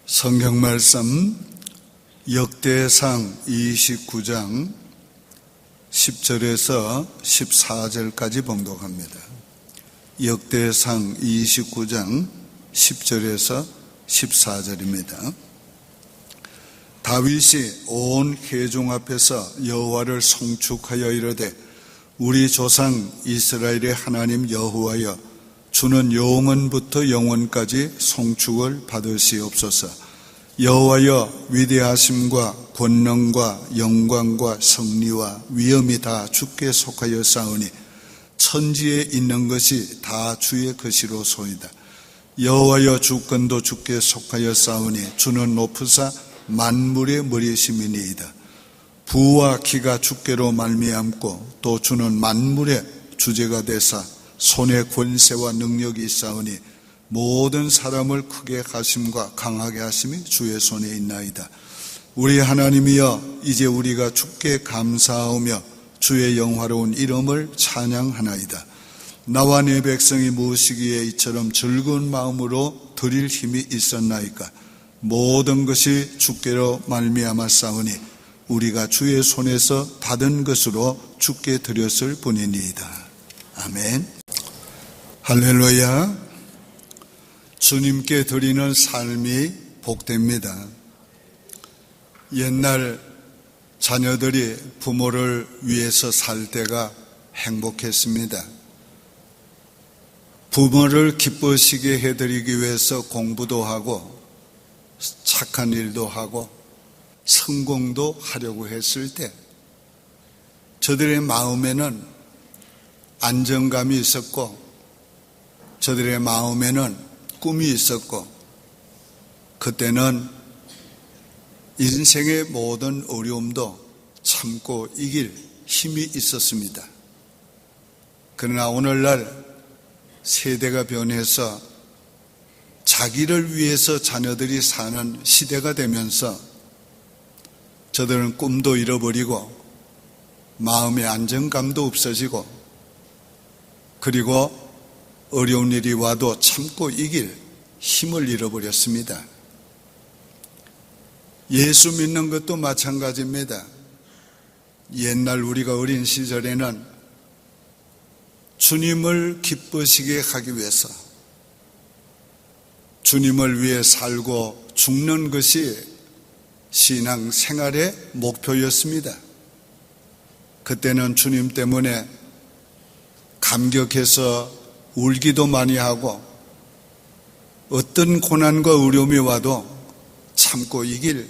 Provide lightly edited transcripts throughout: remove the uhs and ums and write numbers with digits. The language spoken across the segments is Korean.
성경 말씀 역대상 29장 10절에서 14절까지 봉독합니다. 역대상 29장 10절에서 14절입니다. 다윗이 온 회중 앞에서 여호와를 송축하여 이르되 우리 조상 이스라엘의 하나님 여호와여 주는 영원부터 영원까지 송축을 받으시옵소서. 여호와여 위대하심과 권능과 영광과 성리와 위엄이 다 주께 속하였사오니 천지에 있는 것이 다 주의 것이로소이다. 여호와여 주권도 주께 속하였사오니 주는 높으사 만물의 머리심이니이다. 부와 기가 주께로 말미암고 또 주는 만물의 주제가 되사 손에 권세와 능력이 있사오니 모든 사람을 크게 하심과 강하게 하심이 주의 손에 있나이다. 우리 하나님이여 이제 우리가 주께 감사하며 주의 영화로운 이름을 찬양하나이다. 나와 내 백성이 무엇이기에 이처럼 즐거운 마음으로 드릴 힘이 있었나이까. 모든 것이 주께로 말미암았사오니 우리가 주의 손에서 받은 것으로 주께 드렸을 뿐이니이다. 아멘. 할렐루야. 주님께 드리는 삶이 복됩니다. 옛날 자녀들이 부모를 위해서 살 때가 행복했습니다. 부모를 기쁘시게 해드리기 위해서 공부도 하고 착한 일도 하고 성공도 하려고 했을 때 저들의 마음에는 안정감이 있었고 저들의 마음에는 꿈이 있었고 그때는 인생의 모든 어려움도 참고 이길 힘이 있었습니다. 그러나 오늘날 세대가 변해서 자기를 위해서 자녀들이 사는 시대가 되면서 저들은 꿈도 잃어버리고 마음의 안정감도 없어지고 그리고 어려운 일이 와도 참고 이길 힘을 잃어버렸습니다. 예수 믿는 것도 마찬가지입니다. 옛날 우리가 어린 시절에는 주님을 기쁘시게 하기 위해서 주님을 위해 살고 죽는 것이 신앙 생활의 목표였습니다. 그때는 주님 때문에 감격해서 울기도 많이 하고 어떤 고난과 어려움이 와도 참고 이길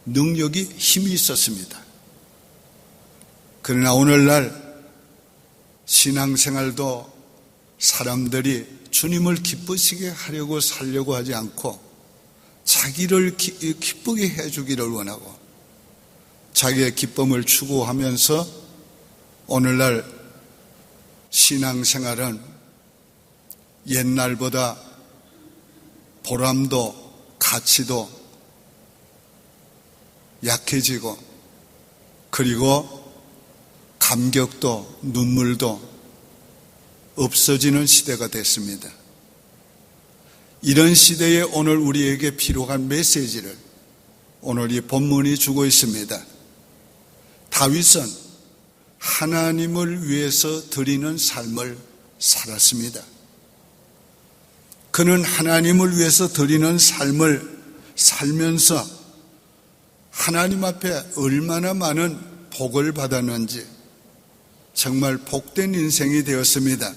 능력이 힘이 있었습니다. 그러나 오늘날 신앙생활도 사람들이 주님을 기쁘시게 하려고 살려고 하지 않고 자기를 기쁘게 해주기를 원하고 자기의 기쁨을 추구하면서 오늘날 신앙생활은 옛날보다 보람도 가치도 약해지고 그리고 감격도 눈물도 없어지는 시대가 됐습니다. 이런 시대에 오늘 우리에게 필요한 메시지를 오늘 이 본문이 주고 있습니다. 다윗은 하나님을 위해서 드리는 삶을 살았습니다. 그는 하나님을 위해서 드리는 삶을 살면서 하나님 앞에 얼마나 많은 복을 받았는지 정말 복된 인생이 되었습니다.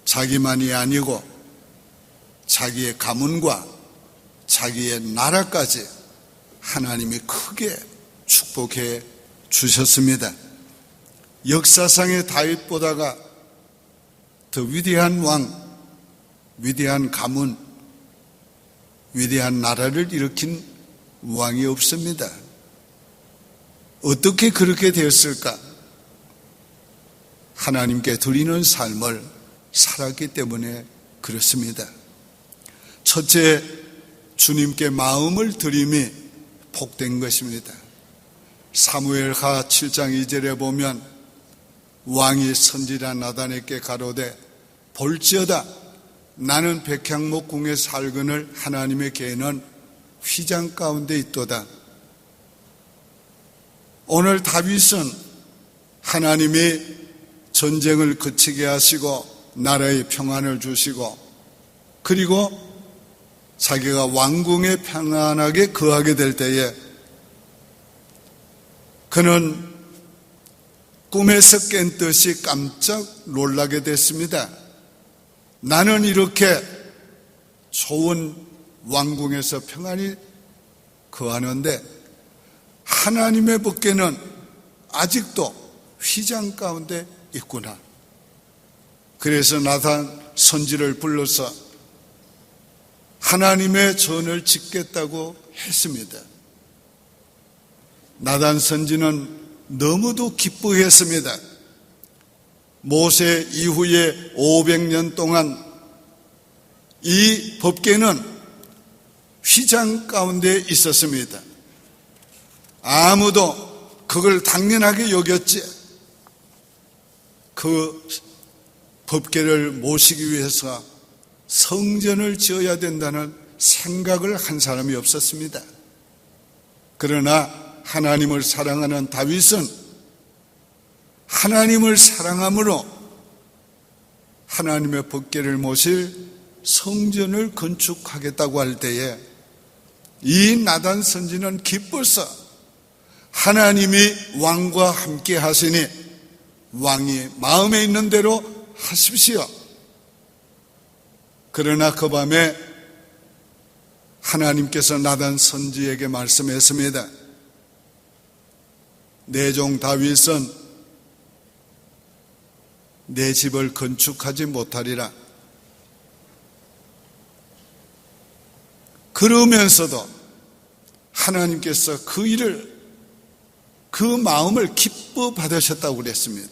자기만이 아니고 자기의 가문과 자기의 나라까지 하나님이 크게 축복해 주셨습니다. 역사상의 다윗보다가 더 위대한 왕, 위대한 가문, 위대한 나라를 일으킨 왕이 없습니다. 어떻게 그렇게 되었을까? 하나님께 드리는 삶을 살았기 때문에 그렇습니다. 첫째, 주님께 마음을 드림이 복된 것입니다. 사무엘하 7장 2절에 보면 왕이 선지자 나단에게 가로되 볼지어다 나는 백향목궁에 살거늘 하나님의 계는 휘장 가운데 있도다. 오늘 다윗은 하나님이 전쟁을 그치게 하시고 나라의 평안을 주시고 그리고 자기가 왕궁에 평안하게 거하게 될 때에 그는 꿈에서 깬 듯이 깜짝 놀라게 됐습니다. 나는 이렇게 좋은 왕궁에서 평안히 거하는데 하나님의 법궤는 아직도 휘장 가운데 있구나. 그래서 나단 선지를 불러서 하나님의 전을 짓겠다고 했습니다. 나단 선지는 너무도 기뻐했습니다. 모세 이후에 500년 동안 이 법궤는 휘장 가운데 있었습니다. 아무도 그걸 당연하게 여겼지. 그 법궤를 모시기 위해서 성전을 지어야 된다는 생각을 한 사람이 없었습니다. 그러나 하나님을 사랑하는 다윗은 하나님을 사랑함으로 하나님의 법궤를 모실 성전을 건축하겠다고 할 때에 이 나단 선지는 기뻐서 하나님이 왕과 함께 하시니 왕이 마음에 있는 대로 하십시오. 그러나 그 밤에 하나님께서 나단 선지에게 말씀했습니다. 내 종 다윗은 내 집을 건축하지 못하리라. 그러면서도 하나님께서 그 마음을 기뻐 받으셨다고 그랬습니다.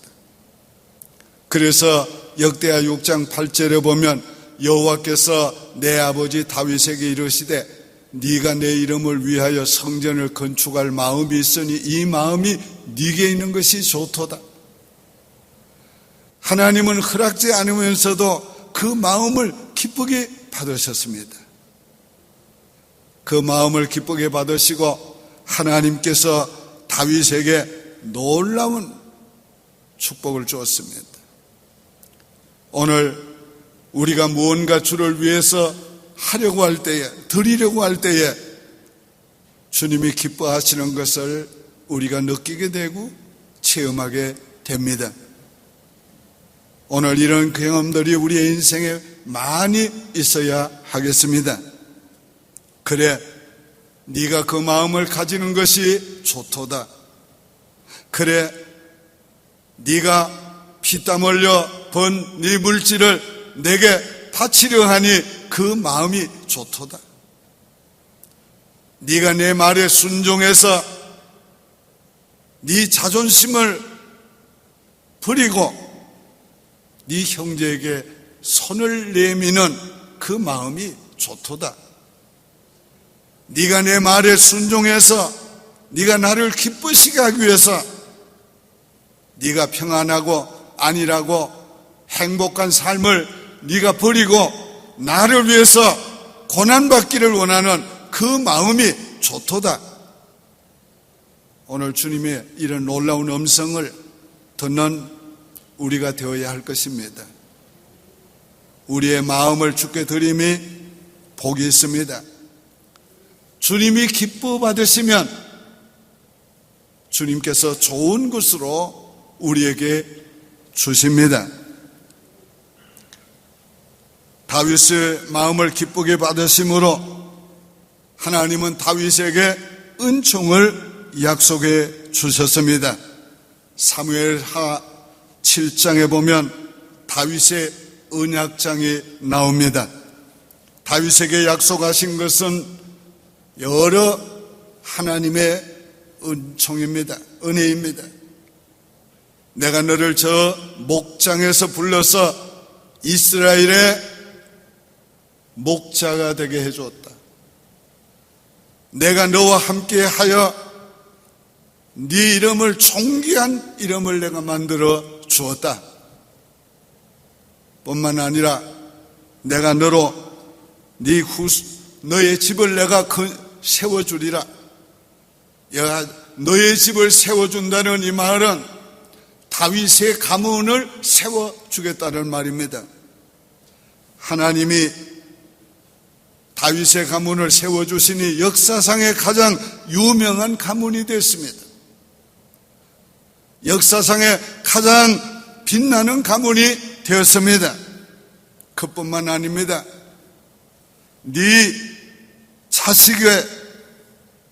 그래서 역대하 6장 8절에 보면 여호와께서 내 아버지 다윗에게 이르시되 네가 내 이름을 위하여 성전을 건축할 마음이 있으니 이 마음이 네게 있는 것이 좋도다. 하나님은 허락지 않으면서도 그 마음을 기쁘게 받으셨습니다. 그 마음을 기쁘게 받으시고 하나님께서 다윗에게 놀라운 축복을 주었습니다. 오늘 우리가 무언가 주를 위해서 하려고 할 때에, 드리려고 할 때에 주님이 기뻐하시는 것을 우리가 느끼게 되고 체험하게 됩니다. 오늘 이런 경험들이 우리의 인생에 많이 있어야 하겠습니다. 그래, 네가 그 마음을 가지는 것이 좋도다. 그래, 네가 피땀 흘려 번 네 물질을 내게 바치려 하니 그 마음이 좋도다. 네가 내 말에 순종해서 네 자존심을 버리고 네 형제에게 손을 내미는 그 마음이 좋도다. 네가 내 말에 순종해서 네가 나를 기쁘시게 하기 위해서 네가 평안하고 안일하고 행복한 삶을 네가 버리고 나를 위해서 고난받기를 원하는 그 마음이 좋도다. 오늘 주님의 이런 놀라운 음성을 듣는 우리가 되어야 할 것입니다. 우리의 마음을 주께 드림이 복이 있습니다. 주님이 기뻐 받으시면 주님께서 좋은 것으로 우리에게 주십니다. 다윗의 마음을 기쁘게 받으심으로 하나님은 다윗에게 은총을 약속해 주셨습니다. 사무엘하 7장에 보면 다윗의 언약장이 나옵니다. 다윗에게 약속하신 것은 여러 하나님의 은총입니다. 은혜입니다. 내가 너를 저 목장에서 불러서 이스라엘의 목자가 되게 해주었다. 내가 너와 함께 하여 네 이름을 존귀한 이름을 내가 만들어 주었다. 뿐만 아니라 내가 너로 너의 집을 내가 세워주리라. 너의 집을 세워준다는 이 말은 다윗의 가문을 세워주겠다는 말입니다. 하나님이 다윗의 가문을 세워주시니 역사상의 가장 유명한 가문이 됐습니다. 역사상의 가장 빛나는 가문이 되었습니다. 그뿐만 아닙니다. 네 자식이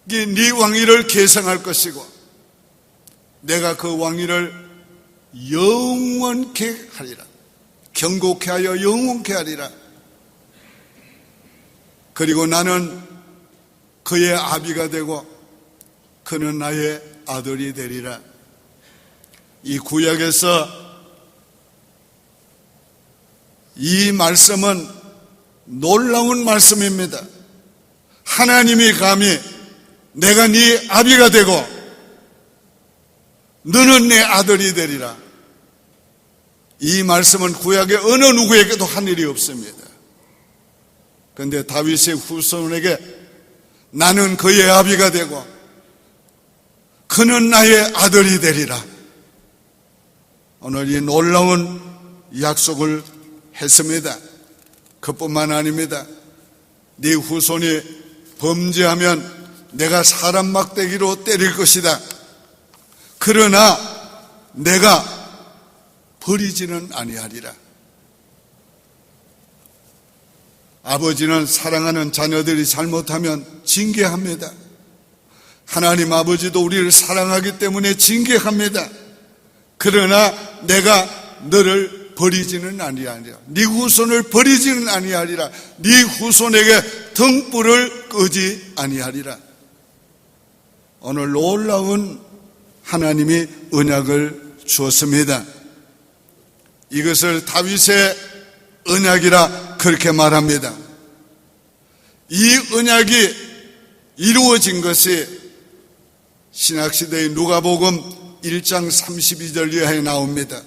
네 왕위를 계승할 것이고 내가 그 왕위를 영원케 하리라. 경고케 하여 영원케 하리라. 그리고 나는 그의 아비가 되고 그는 나의 아들이 되리라. 이 구약에서 이 말씀은 놀라운 말씀입니다. 하나님이 감히 내가 네 아비가 되고 너는 내 아들이 되리라. 이 말씀은 구약의 어느 누구에게도 한 일이 없습니다. 그런데 다윗의 후손에게 나는 그의 아비가 되고 그는 나의 아들이 되리라. 오늘 이 놀라운 약속을 했습니다. 그뿐만 아닙니다. 네 후손이 범죄하면 내가 사람 막대기로 때릴 것이다. 그러나 내가 버리지는 아니하리라. 아버지는 사랑하는 자녀들이 잘못하면 징계합니다. 하나님 아버지도 우리를 사랑하기 때문에 징계합니다. 그러나 내가 너를 버리지는 아니하리라. 네 후손을 버리지는 아니하리라. 네 후손에게 등불을 끄지 아니하리라. 오늘 놀라운 하나님이 언약을 주었습니다. 이것을 다윗의 언약이라 그렇게 말합니다. 이 언약이 이루어진 것이 신약시대의 누가복음 1장 32절 이하에 나옵니다.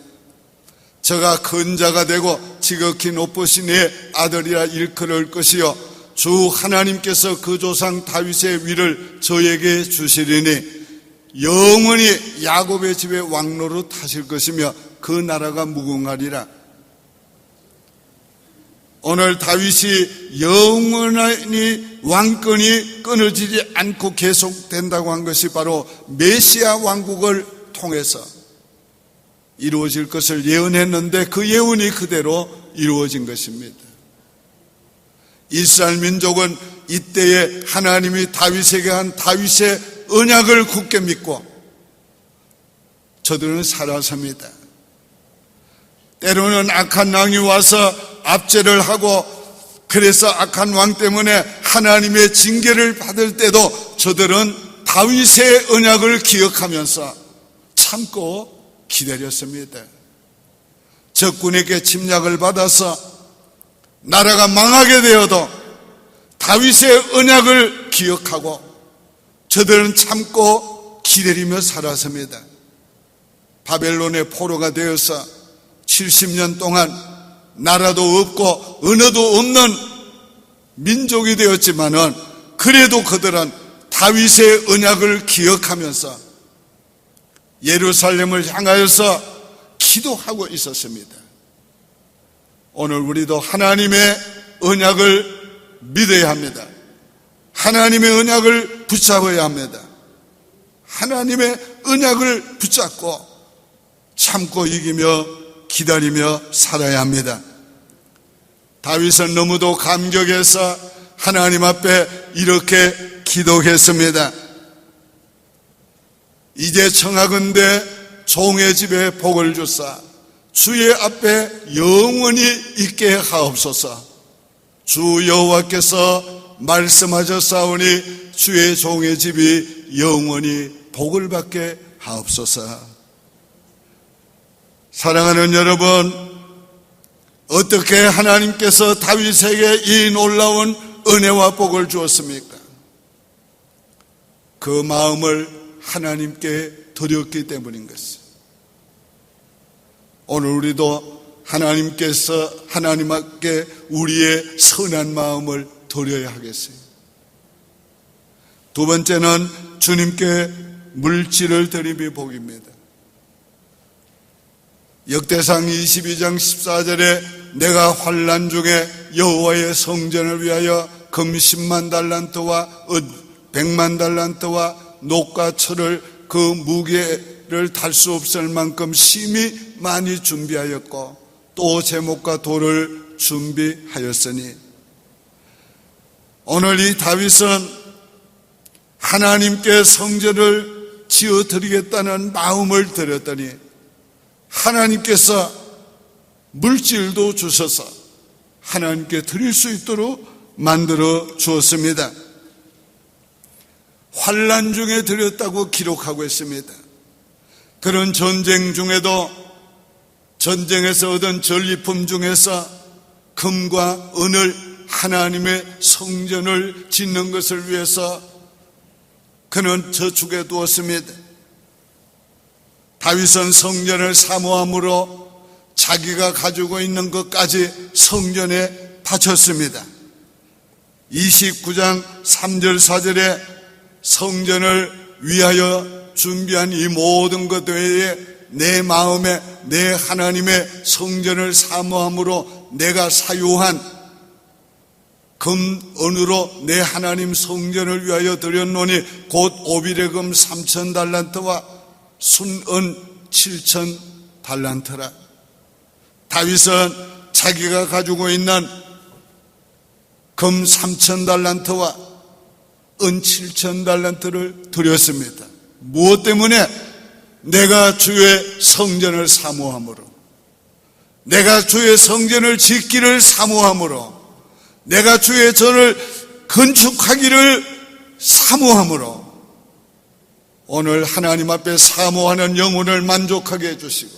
저가 큰 자가 되고 지극히 높으신 내 아들이라 일컬을 것이요 주 하나님께서 그 조상 다윗의 위를 저에게 주시리니 영원히 야곱의 집에 왕노릇 하실 것이며 그 나라가 무궁하리라. 오늘 다윗이 영원히 왕권이 끊어지지 않고 계속된다고 한 것이 바로 메시아 왕국을 통해서 이루어질 것을 예언했는데 그 예언이 그대로 이루어진 것입니다. 이스라엘 민족은 이때에 하나님이 다윗에게 한 다윗의 언약을 굳게 믿고 저들은 살아섭니다. 때로는 악한 왕이 와서 압제를 하고 그래서 악한 왕 때문에 하나님의 징계를 받을 때도 저들은 다윗의 언약을 기억하면서 참고 기다렸습니다. 적군에게 침략을 받아서 나라가 망하게 되어도 다윗의 언약을 기억하고 저들은 참고 기다리며 살았습니다. 바벨론의 포로가 되어서 70년 동안 나라도 없고 언어도 없는 민족이 되었지만은 그래도 그들은 다윗의 언약을 기억하면서 예루살렘을 향하여서 기도하고 있었습니다. 오늘 우리도 하나님의 언약을 믿어야 합니다. 하나님의 언약을 붙잡아야 합니다. 하나님의 언약을 붙잡고 참고 이기며 기다리며 살아야 합니다. 다윗은 너무도 감격해서 하나님 앞에 이렇게 기도했습니다. 이제 청하건대 종의 집에 복을 주사 주의 앞에 영원히 있게 하옵소서. 주 여호와께서 말씀하셨사오니 주의 종의 집이 영원히 복을 받게 하옵소서. 사랑하는 여러분, 어떻게 하나님께서 다윗에게 이 놀라운 은혜와 복을 주었습니까? 그 마음을 하나님께 드렸기 때문인 것입니다. 오늘 우리도 하나님께 우리의 선한 마음을 드려야 하겠어요. 두 번째는 주님께 물질을 드림이 복입니다. 역대상 22장 14절에 내가 환난 중에 여호와의 성전을 위하여 금 10만 달란트와 은 100만 달란트와 녹과 철을 그 무게를 달 수 없을 만큼 심히 많이 준비하였고 또 제목과 돌을 준비하였으니, 오늘 이 다윗은 하나님께 성전을 지어드리겠다는 마음을 드렸더니 하나님께서 물질도 주셔서 하나님께 드릴 수 있도록 만들어 주었습니다. 환난 중에 드렸다고 기록하고 있습니다. 그런 전쟁 중에도 전쟁에서 얻은 전리품 중에서 금과 은을 하나님의 성전을 짓는 것을 위해서 그는 저축해 두었습니다. 다윗은 성전을 사모함으로 자기가 가지고 있는 것까지 성전에 바쳤습니다. 29장 3절 4절에 성전을 위하여 준비한 이 모든 것 외에 내 마음에 내 하나님의 성전을 사모함으로 내가 사유한 금, 은으로 내 하나님 성전을 위하여 드렸노니 곧 오빌의 금 3천 달란트와 순은 7천 달란트라. 다윗은 자기가 가지고 있는 금 3천 달란트와 은 7천 달란트를 드렸습니다. 무엇 때문에? 내가 주의 성전을 사모함으로, 내가 주의 성전을 짓기를 사모함으로, 내가 주의 전을 건축하기를 사모함으로 오늘 하나님 앞에 사모하는 영혼을 만족하게 해주시고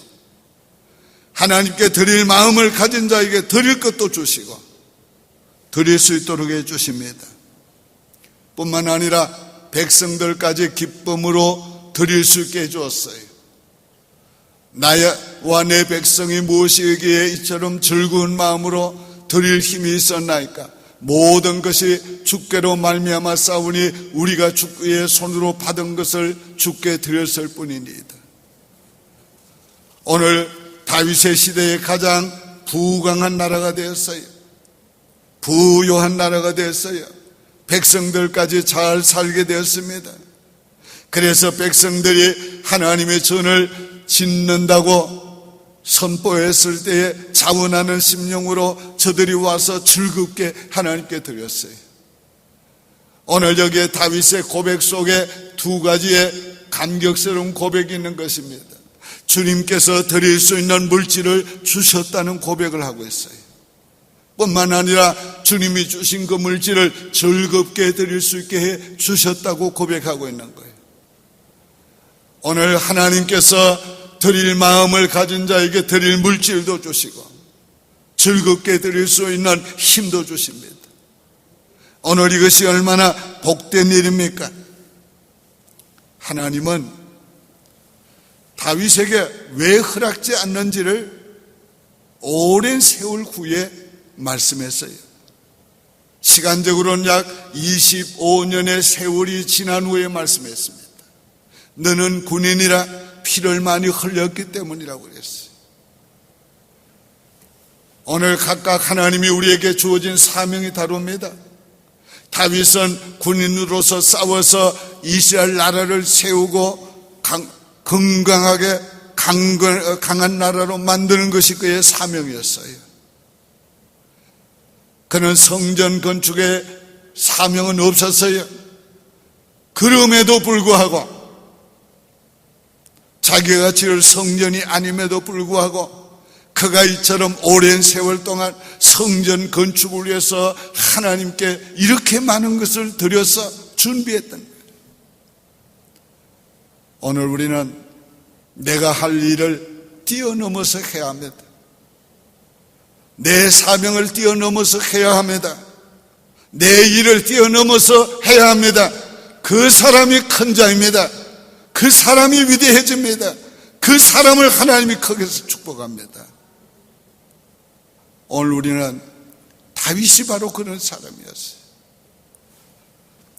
하나님께 드릴 마음을 가진 자에게 드릴 것도 주시고 드릴 수 있도록 해주십니다. 뿐만 아니라 백성들까지 기쁨으로 드릴 수 있게 해주었어요. 나와 내 백성이 무엇이기에 이처럼 즐거운 마음으로 드릴 힘이 있었나이까? 모든 것이 주께로 말미암아 싸우니 우리가 주의 손으로 받은 것을 주께 드렸을 뿐이니이다. 오늘 다윗의 시대에 가장 부강한 나라가 되었어요. 부요한 나라가 되었어요. 백성들까지 잘 살게 되었습니다. 그래서 백성들이 하나님의 전을 짓는다고 선포했을 때에 자원하는 심령으로 저들이 와서 즐겁게 하나님께 드렸어요. 오늘 여기에 다윗의 고백 속에 두 가지의 감격스러운 고백이 있는 것입니다. 주님께서 드릴 수 있는 물질을 주셨다는 고백을 하고 있어요. 뿐만 아니라 주님이 주신 그 물질을 즐겁게 드릴 수 있게 해 주셨다고 고백하고 있는 거예요. 오늘 하나님께서 드릴 마음을 가진 자에게 드릴 물질도 주시고 즐겁게 드릴 수 있는 힘도 주십니다. 오늘 이것이 얼마나 복된 일입니까? 하나님은 다윗에게 왜 허락지 않는지를 오랜 세월 후에 말씀했어요. 시간적으로는 약 25년의 세월이 지난 후에 말씀했습니다. 너는 군인이라 피를 많이 흘렸기 때문이라고 그랬어요. 오늘 각각 하나님이 우리에게 주어진 사명이 다릅니다. 다윗은 군인으로서 싸워서 이스라엘 나라를 세우고 건강하게 강한 나라로 만드는 것이 그의 사명이었어요. 그는 성전 건축에 사명은 없었어요. 그럼에도 불구하고 자기가 지을 성전이 아님에도 불구하고 그가 이처럼 오랜 세월 동안 성전 건축을 위해서 하나님께 이렇게 많은 것을 드려서 준비했던 거예요. 오늘 우리는 내가 할 일을 뛰어넘어서 해야 합니다. 내 사명을 뛰어넘어서 해야 합니다. 내 일을 뛰어넘어서 해야 합니다. 그 사람이 큰 자입니다. 그 사람이 위대해집니다. 그 사람을 하나님이 크게서 축복합니다. 오늘 우리는 다윗이 바로 그런 사람이었어요.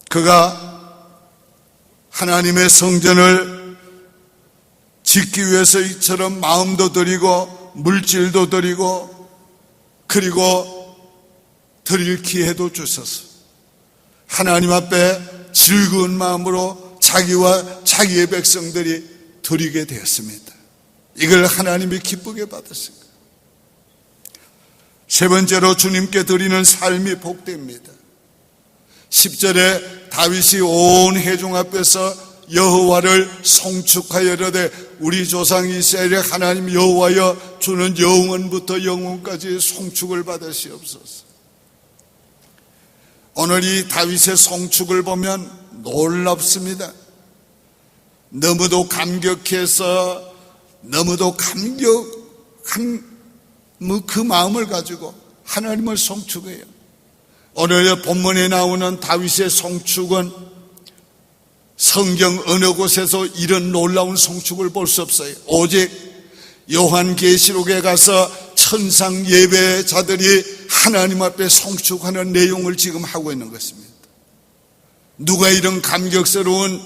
그가 하나님의 성전을 짓기 위해서 이처럼 마음도 드리고 물질도 드리고 그리고 드릴 기회도 주셔서 하나님 앞에 즐거운 마음으로 자기와 자기의 백성들이 드리게 되었습니다. 이걸 하나님이 기쁘게 받으십니다. 세 번째로 주님께 드리는 삶이 복됩니다. 10절에 다윗이 온 회중 앞에서 여호와를 송축하여 이르되 우리 조상 이스라엘의 하나님 여호와여 주는 영원부터 영원까지 송축을 받으시옵소서. 오늘 이 다윗의 송축을 보면 놀랍습니다. 너무도 감격해서 너무도 감격한 그 마음을 가지고 하나님을 송축해요. 오늘 본문에 나오는 다윗의 송축은 성경 어느 곳에서 이런 놀라운 송축을 볼 수 없어요. 오직 요한계시록에 가서 천상 예배자들이 하나님 앞에 송축하는 내용을 지금 하고 있는 것입니다. 누가 이런 감격스러운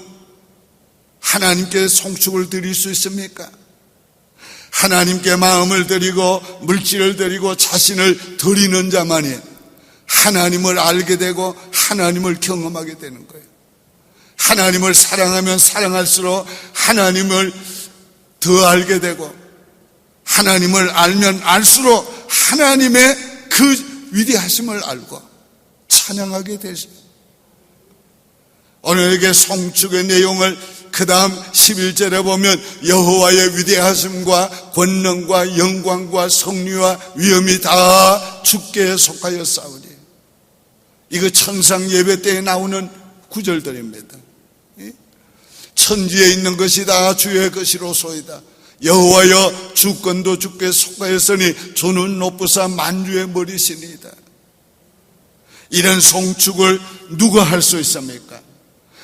하나님께 송축을 드릴 수 있습니까? 하나님께 마음을 드리고 물질을 드리고 자신을 드리는 자만이 하나님을 알게 되고 하나님을 경험하게 되는 거예요. 하나님을 사랑하면 사랑할수록 하나님을 더 알게 되고 하나님을 알면 알수록 하나님의 그 위대하심을 알고 찬양하게 되십니다. 오늘에게 송축의 내용을 그 다음 11절에 보면 여호와의 위대하심과 권능과 영광과 성리와 위엄이 다 주께 속하여 싸우니. 이거 천상 예배 때에 나오는 구절들입니다. 천지에 있는 것이 다 주의 것이로소이다. 여호와여 주권도 주께 속하였으니 주는 높으사 만주의 머리시니이다. 이런 송축을 누가 할 수 있습니까?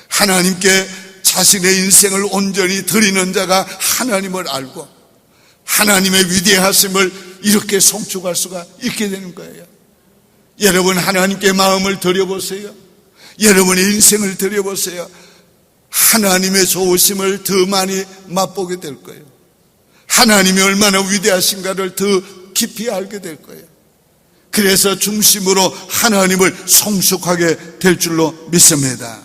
하나님께 자신의 인생을 온전히 드리는 자가 하나님을 알고 하나님의 위대하심을 이렇게 송축할 수가 있게 되는 거예요. 여러분 하나님께 마음을 드려보세요. 여러분의 인생을 드려보세요. 하나님의 좋으심을 더 많이 맛보게 될 거예요. 하나님이 얼마나 위대하신가를 더 깊이 알게 될 거예요. 그래서 중심으로 하나님을 송축하게 될 줄로 믿습니다.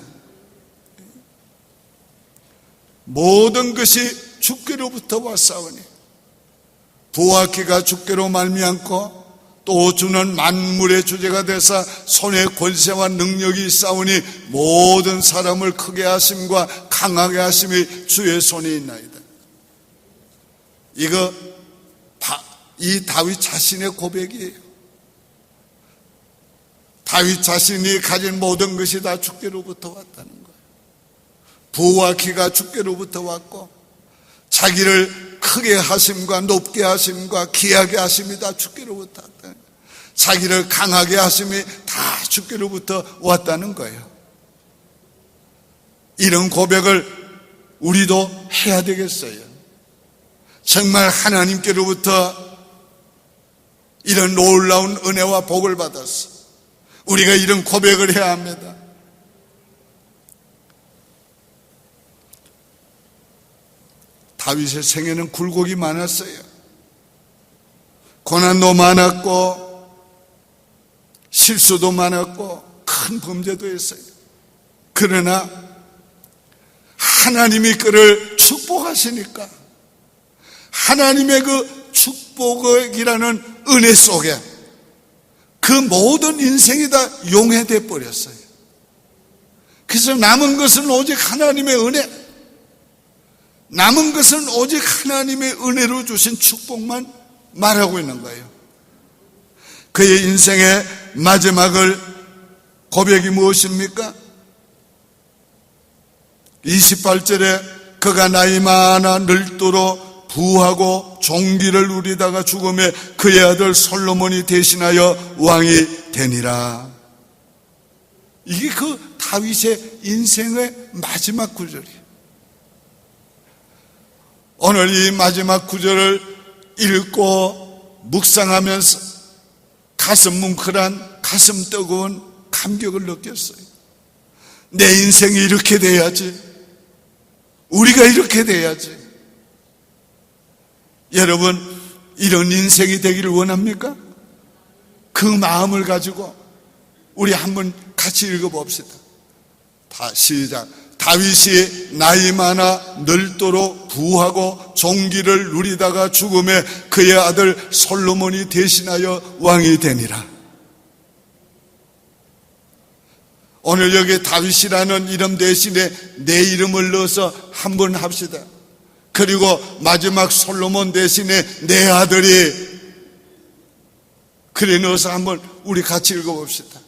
모든 것이 주께로부터 왔사오니 부와 기가 주께로 말미암고 또 주는 만물의 주제가 되사 손에 권세와 능력이 있사오니 모든 사람을 크게 하심과 강하게 하심이 주의 손에 있나이다. 이 다윗 자신의 고백이에요. 다윗 자신이 가진 모든 것이 다 주께로부터 왔다는 거예요. 부와 기가 주께로부터 왔고 자기를 크게 하심과 높게 하심과 귀하게 하심이 다 주께로부터 왔다. 자기를 강하게 하심이 다 주께로부터 왔다는 거예요. 이런 고백을 우리도 해야 되겠어요. 정말 하나님께로부터 이런 놀라운 은혜와 복을 받았어. 우리가 이런 고백을 해야 합니다. 다윗의 생애는 굴곡이 많았어요. 고난도 많았고 실수도 많았고 큰 범죄도 했어요. 그러나 하나님이 그를 축복하시니까 하나님의 그 축복이라는 은혜 속에 그 모든 인생이 다 용해돼 버렸어요. 그래서 남은 것은 오직 하나님의 은혜, 남은 것은 오직 하나님의 은혜로 주신 축복만 말하고 있는 거예요. 그의 인생의 마지막을 고백이 무엇입니까? 28절에 그가 나이 많아 늙도록 부하고 종기를 누리다가 죽음에 그의 아들 솔로몬이 대신하여 왕이 되니라. 이게 그 다윗의 인생의 마지막 구절이에요. 오늘 이 마지막 구절을 읽고 묵상하면서 가슴 뭉클한 가슴 뜨거운 감격을 느꼈어요. 내 인생이 이렇게 돼야지. 우리가 이렇게 돼야지. 여러분, 이런 인생이 되기를 원합니까? 그 마음을 가지고 우리 한번 같이 읽어봅시다. 다 시작. 다윗이 나이 많아 늙도록 부하고 종기를 누리다가 죽음에 그의 아들 솔로몬이 대신하여 왕이 되니라. 오늘 여기 다윗이라는 이름 대신에 내 이름을 넣어서 한번 합시다. 그리고 마지막 솔로몬 대신에 내 아들이 그래 넣어서 한번 우리 같이 읽어봅시다.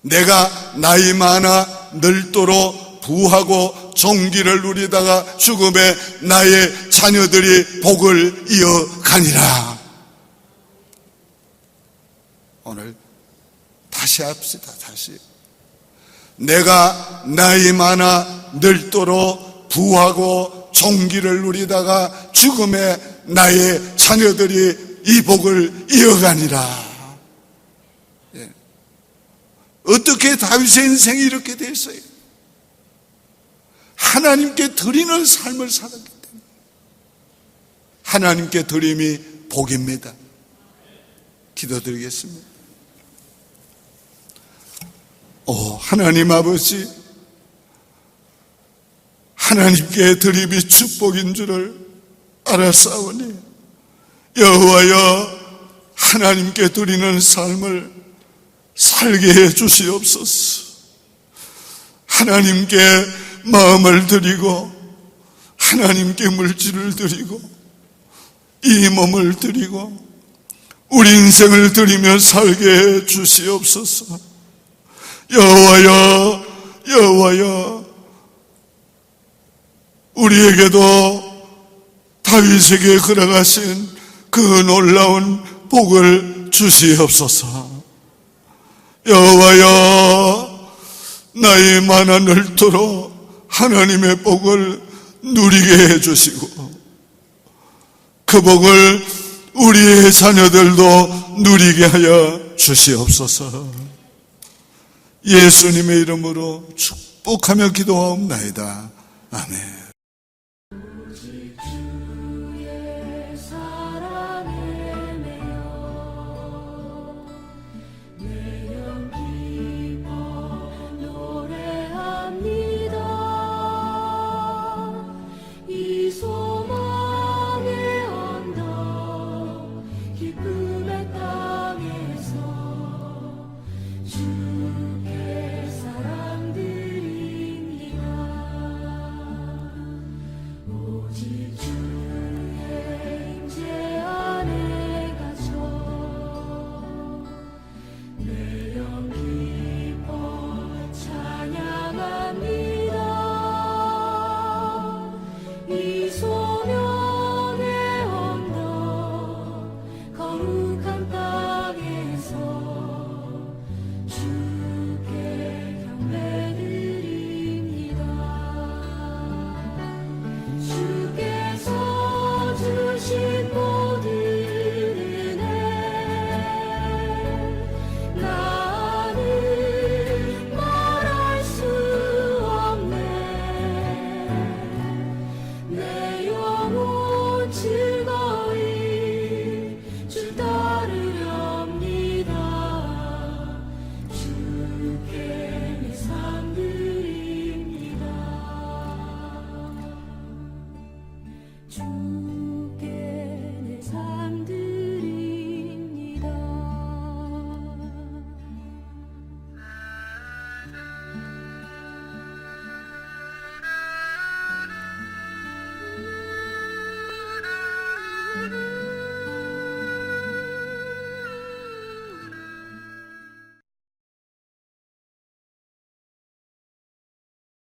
내가 나이 많아 늙도록 부하고 종기를 누리다가 죽음에 나의 자녀들이 복을 이어가니라. 오늘 다시 합시다. 다시. 내가 나이 많아 늙도록 부하고 종기를 누리다가 죽음에 나의 자녀들이 이 복을 이어가니라. 예. 어떻게 다윗의 인생이 이렇게 됐어요? 하나님께 드리는 삶을 살았기 때문에. 하나님께 드림이 복입니다. 기도드리겠습니다. 하나님 아버지, 하나님께 드림이 축복인 줄을 알았사오니 여호와여, 하나님께 드리는 삶을 살게 해 주시옵소서. 하나님께 마음을 드리고 하나님께 물질을 드리고 이 몸을 드리고 우리 인생을 드리며 살게 해 주시옵소서. 여호와여, 여호와여, 우리에게도 다윗에게 걸어가신 그 놀라운 복을 주시옵소서. 여호와여, 나이 많아 늙도록 하나님의 복을 누리게 해주시고 그 복을 우리의 자녀들도 누리게 하여 주시옵소서. 예수님의 이름으로 축복하며 기도하옵나이다. 아멘.